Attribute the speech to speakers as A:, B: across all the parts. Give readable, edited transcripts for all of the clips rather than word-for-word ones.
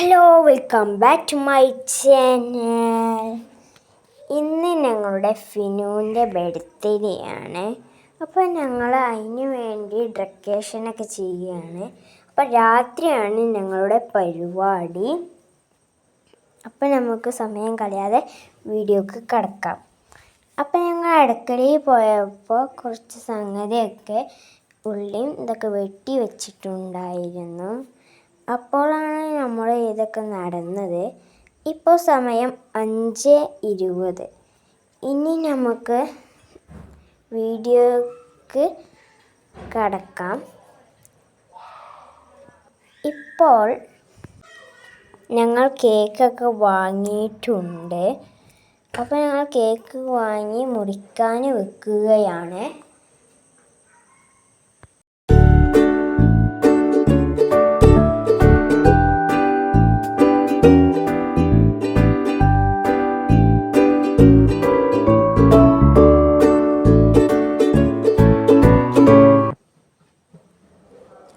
A: Hello, welcome back to my channel. ഇന്ന് ഞങ്ങളുടെ ഫിനുവിൻ്റെ birthday ആണ്. അപ്പോൾ ഞങ്ങൾ അതിന് വേണ്ടി ഡെക്കറേഷനൊക്കെ ചെയ്യുകയാണ്. അപ്പോൾ രാത്രിയാണ് ഞങ്ങളുടെ പരിപാടി. അപ്പോൾ നമുക്ക് സമയം കളയാതെ വീഡിയോക്ക് കടക്കാം. അപ്പോൾ ഞങ്ങൾ അടുക്കളയിൽ പോയപ്പോൾ കുറച്ച് സംഗതിയൊക്കെ ഉള്ളിയും ഇതൊക്കെ വെട്ടി വെച്ചിട്ടുണ്ടായിരുന്നു. അപ്പോഴാണ് നമ്മൾ ഇതൊക്കെ നടന്നത്. ഇപ്പോൾ സമയം 5:20. ഇനി നമുക്ക് വീഡിയോക്ക് കടക്കാം. ഇപ്പോൾ ഞങ്ങൾ കേക്കൊക്കെ വാങ്ങിയിട്ടുണ്ട്. അപ്പോൾ ഞങ്ങൾ കേക്ക് വാങ്ങി മുറിക്കാൻ വെക്കുകയാണ്.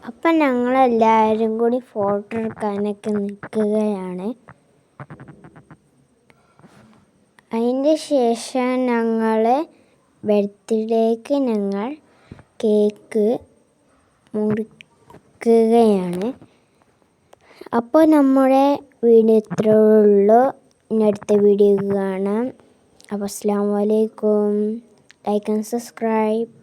A: അപ്പം ഞങ്ങളെല്ലാവരും കൂടി ഫോട്ടോ എടുക്കാനൊക്കെ നിൽക്കുകയാണ്. അതിൻ്റെ ശേഷം ഞങ്ങൾ ബർത്ത്ഡേക്ക് ഞങ്ങൾ കേക്ക് മുറിക്കുകയാണ്. അപ്പോൾ നമ്മുടെ വീഡിയോ ഇത്രയേ ഉള്ളൂ. ഇനി അടുത്ത വീഡിയോ കാണാം. അപ്പോൾ അസ്സലാമു അലൈക്കും. Like and subscribe.